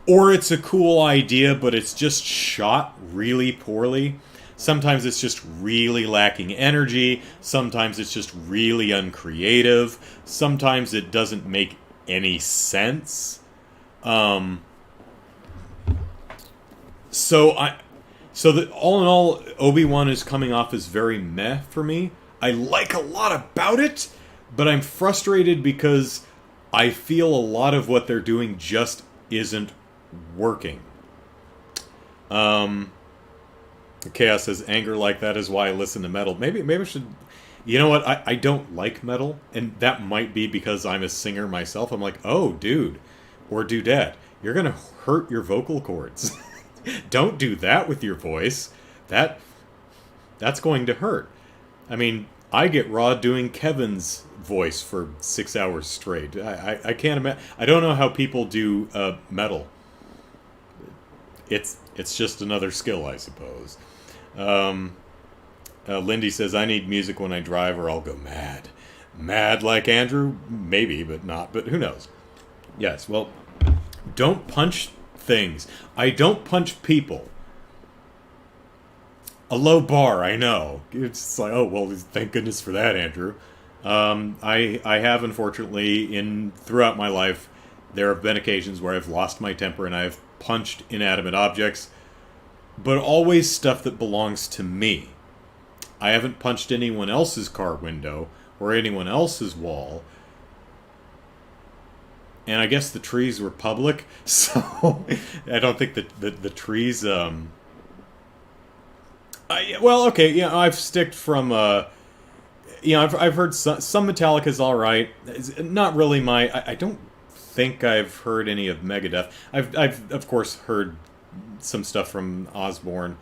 Or it's a cool idea, but it's just shot really poorly. Sometimes it's just really lacking energy. Sometimes it's just really uncreative. Sometimes it doesn't make any sense. So that all in all, Obi-Wan is coming off as very meh for me. I like a lot about it, but I'm frustrated because I feel a lot of what they're doing just isn't working. Chaos says, anger like that is why I listen to metal. Maybe I should... You know what? I don't like metal, and that might be because I'm a singer myself. I'm like, oh, dude, or dudette, you're going to hurt your vocal cords. Don't do that with your voice. That's going to hurt. I mean, I get raw doing Kevin's voice for 6 hours straight. I can't imagine. I don't know how people do metal. It's just another skill, I suppose. Lindy says, I need music when I drive or I'll go mad. Mad like Andrew? Maybe, but not. But who knows? Yes, well, don't punch things. I don't punch people. A low bar, I know. It's like, oh, well, thank goodness for that, Andrew. I have, unfortunately, throughout my life, there have been occasions where I've lost my temper and I've punched inanimate objects, but always stuff that belongs to me. I haven't punched anyone else's car window or anyone else's wall. And I guess the trees were public, so I don't think that the trees... well, okay, yeah, I've sticked from... I've heard some Metallica's alright. It's not really my... I don't think I've heard any of Megadeth. I've of course, heard some stuff from Osbourne.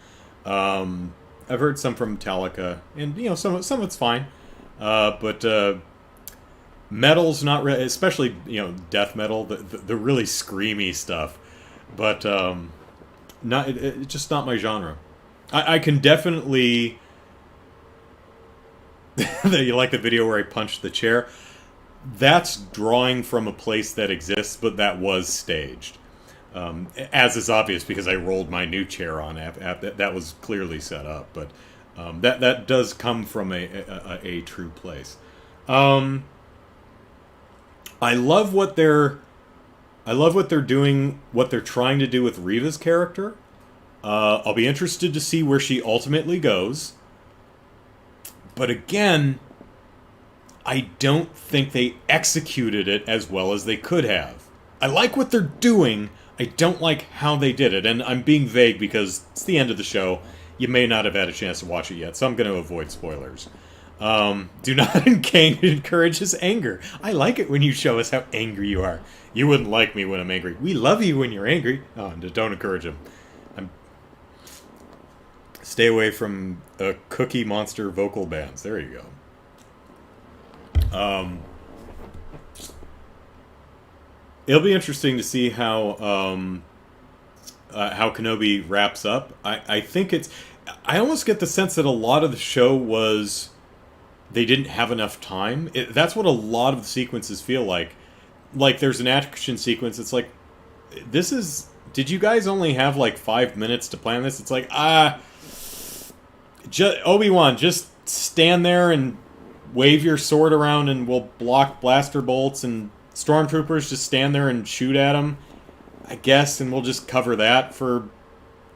I've heard some from Metallica, and, some of it's fine. But... metal's not really, especially, death metal, the really screamy stuff, but it's just not my genre. I can definitely... You like the video where I punched the chair? That's drawing from a place that exists, but that was staged. As is obvious because I rolled my new chair on that was clearly set up, but that does come from a true place. I love what they're doing, what they're trying to do with Reva's character. I'll be interested to see where she ultimately goes. But again, I don't think they executed it as well as they could have. I like what they're doing, I don't like how they did it. And I'm being vague because it's the end of the show. You may not have had a chance to watch it yet, so I'm going to avoid spoilers. Do not encourage his anger. I like it when you show us how angry you are. You wouldn't like me when I'm angry. We love you when you're angry. Oh, don't encourage him. Stay away from Cookie Monster vocal bands. There you go. It'll be interesting to see how Kenobi wraps up. I think I almost get the sense that a lot of the show was... They didn't have enough time. That's what a lot of the sequences feel like. Like, there's an action sequence. It's like, did you guys only have, 5 minutes to plan this? It's like, Obi-Wan, just stand there and wave your sword around and we'll block blaster bolts, and stormtroopers just stand there and shoot at them, I guess, and we'll just cover that for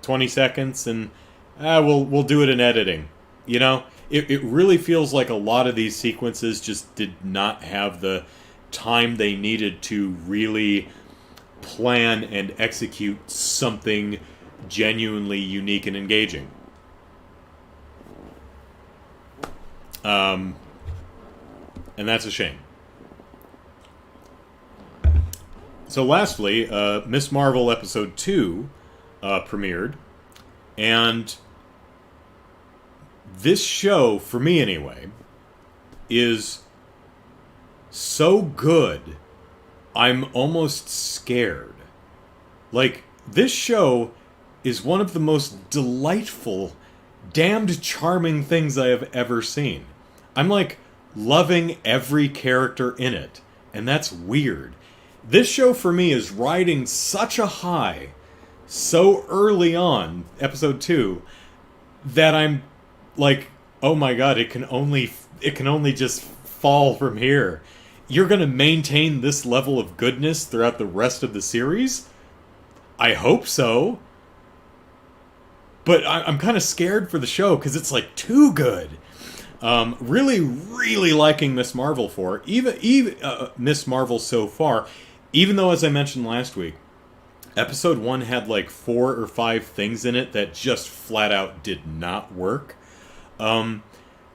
20 seconds, and we'll do it in editing, It really feels like a lot of these sequences just did not have the time they needed to really plan and execute something genuinely unique and engaging. And that's a shame. So lastly, Miss Marvel Episode 2 premiered, and this show, for me anyway, is so good, I'm almost scared. Like, this show is one of the most delightful, damned charming things I have ever seen. I'm, like, loving every character in it, and that's weird. This show, for me, is riding such a high so early on, Episode 2, that I'm like, oh my god, it can only just fall from here. You're going to maintain this level of goodness throughout the rest of the series? I hope so. But I'm kind of scared for the show, because it's, like, too good. Really, really liking Miss Marvel Miss Marvel so far, even though, as I mentioned last week, Episode 1 had, like, 4 or 5 things in it that just flat out did not work.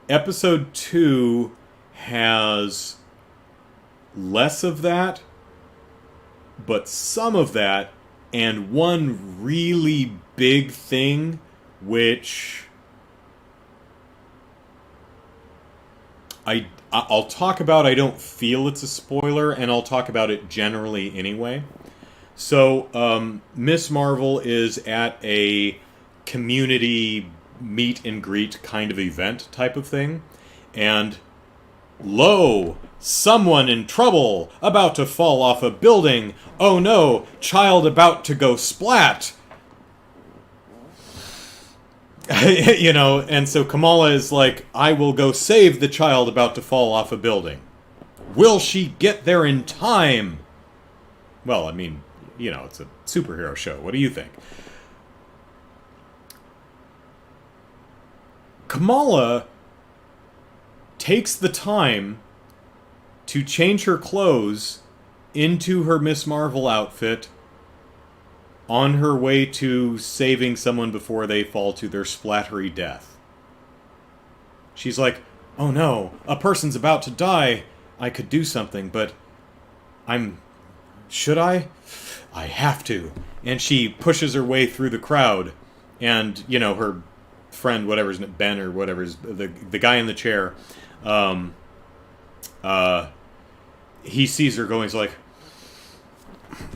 Episode 2 has less of that, but some of that, and one really big thing, which I'll talk about. I don't feel it's a spoiler, and I'll talk about it generally anyway. So, Miss Marvel is at a community meet and greet kind of event type of thing, and lo, someone in trouble, about to fall off a building. Oh no, child about to go splat. You know, and so Kamala is like, I will go save the child about to fall off a building. Will she get there in time? Well, I mean, you know, it's a superhero show. What do you think? Kamala takes the time to change her clothes into her Miss Marvel outfit on her way to saving someone before they fall to their splattery death. She's like, oh no, a person's about to die. I could do something, but should I? I have to. And she pushes her way through the crowd, and, you know, her friend, whatever's Ben or whatever's the guy in the chair, he sees her going, he's like,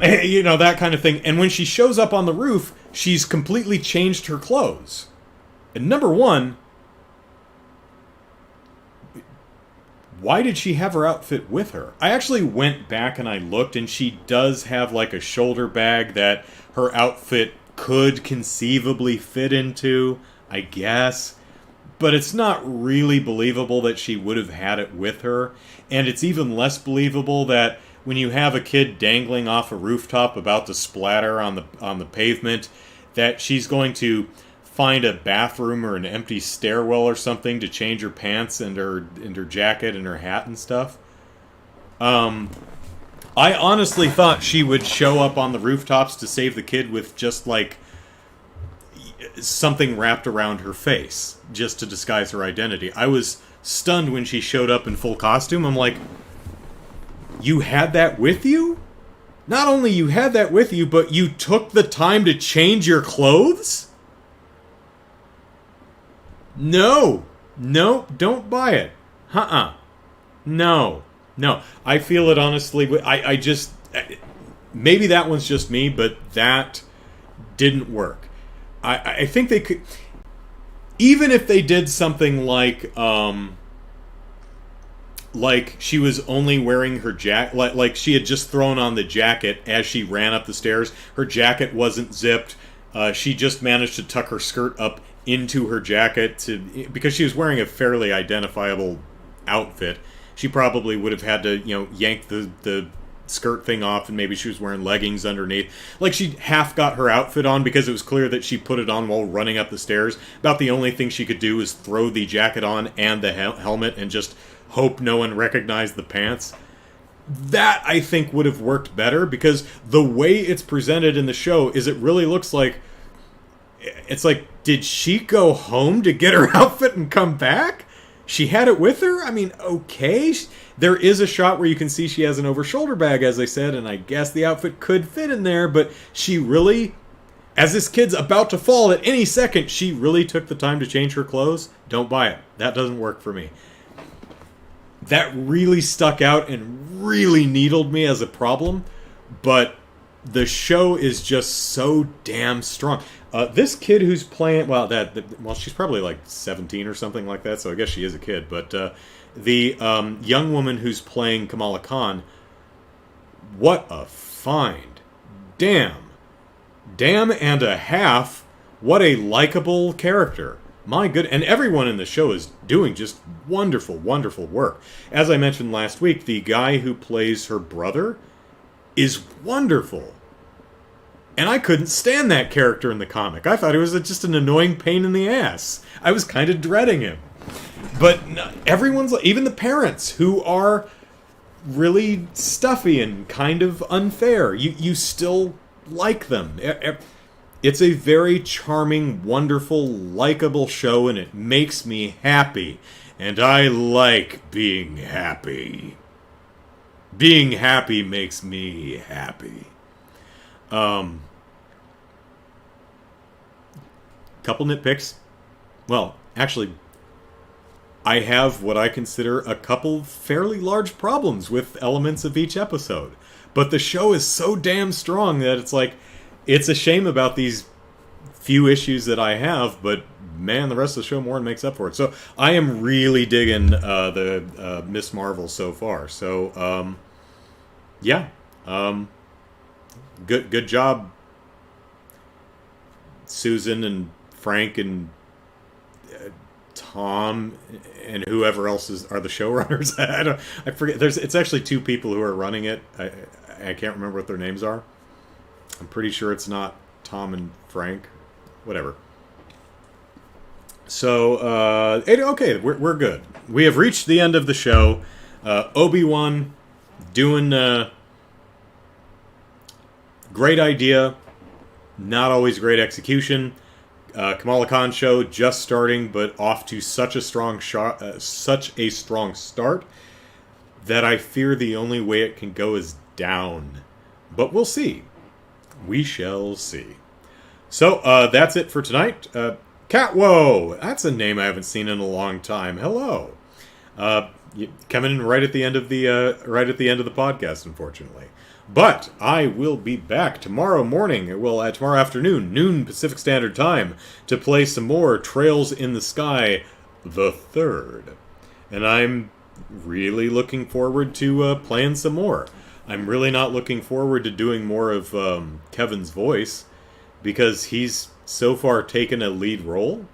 you know, that kind of thing. And when she shows up on the roof, she's completely changed her clothes. And number one, why did she have her outfit with her? I actually went back and I looked, and she does have like a shoulder bag that her outfit could conceivably fit into, I guess. But it's not really believable that she would have had it with her. And it's even less believable that when you have a kid dangling off a rooftop about to splatter on the pavement, that she's going to find a bathroom or an empty stairwell or something to change her pants and her jacket and her hat and stuff. I honestly thought she would show up on the rooftops to save the kid with just like something wrapped around her face just to disguise her identity. I was stunned when she showed up in full costume. I'm like, you had that with you? Not only you had that with you, but you took the time to change your clothes? No, don't buy it. No. I feel it honestly. I just, maybe that one's just me, but that didn't work. I think they could, even if they did something like she was only wearing her jacket, like she had just thrown on the jacket as she ran up the stairs. Her jacket wasn't zipped. She just managed to tuck her skirt up into her jacket because she was wearing a fairly identifiable outfit. She probably would have had to, yank the skirt thing off, and maybe she was wearing leggings underneath. Like, she half got her outfit on because it was clear that she put it on while running up the stairs. About the only thing she could do is throw the jacket on and the helmet and just hope no one recognized the pants. That, I think, would have worked better, because the way it's presented in the show is it really looks like it's like, did she go home to get her outfit and come back? She had it with her? I mean, okay. There is a shot where you can see she has an over-shoulder bag, as I said, and I guess the outfit could fit in there, but she really, as this kid's about to fall at any second, she really took the time to change her clothes? Don't buy it. That doesn't work for me. That really stuck out and really needled me as a problem, but the show is just so damn strong. This kid who's playing, well, she's probably like 17 or something like that, so I guess she is a kid. But the young woman who's playing Kamala Khan, what a find! Damn and a half. What a likable character. My good, and everyone in the show is doing just wonderful, wonderful work. As I mentioned last week, the guy who plays her brother is wonderful. And I couldn't stand that character in the comic. I thought he was just an annoying pain in the ass. I was kind of dreading him. But everyone's, even the parents, who are really stuffy and kind of unfair, you still like them. It's a very charming, wonderful, likable show, and it makes me happy. And I like being happy. Being happy makes me happy. Couple nitpicks. Well, actually, I have what I consider a couple fairly large problems with elements of each episode. But the show is so damn strong that it's like, it's a shame about these few issues that I have, but man, the rest of the show more than makes up for it. So I am really digging the Miss Marvel so far. So, yeah. Good job, Susan and Frank and Tom and whoever else are the showrunners. I forget. It's actually two people who are running it. I can't remember what their names are. I'm pretty sure it's not Tom and Frank. Whatever. So, okay, we're good. We have reached the end of the show. Obi-Wan doing great idea, not always great execution. Kamala Khan show just starting, but off to such a strong start that I fear the only way it can go is down. But we'll see. We shall see. So that's it for tonight. Catwoe, that's a name I haven't seen in a long time. Hello. Coming in right at the end of the podcast, unfortunately. But I will be back tomorrow morning, tomorrow afternoon, noon Pacific Standard Time, to play some more Trails in the Sky, the third. And I'm really looking forward to playing some more. I'm really not looking forward to doing more of Kevin's voice, because he's so far taken a lead role.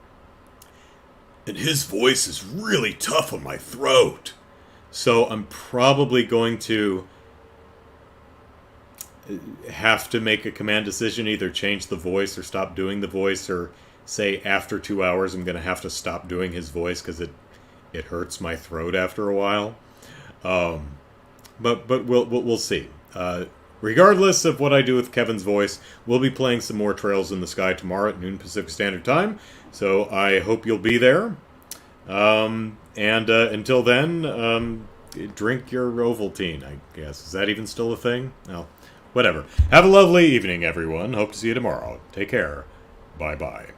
And his voice is really tough on my throat. So I'm probably going to have to make a command decision, either change the voice or stop doing the voice, or say after 2 hours I'm going to have to stop doing his voice because it hurts my throat after a while. But we'll see. Regardless of what I do with Kevin's voice, we'll be playing some more Trails in the Sky tomorrow at noon Pacific Standard Time. So I hope you'll be there. And until then, drink your Ovaltine, I guess. Is that even still a thing? No. Whatever. Have a lovely evening, everyone. Hope to see you tomorrow. Take care. Bye-bye.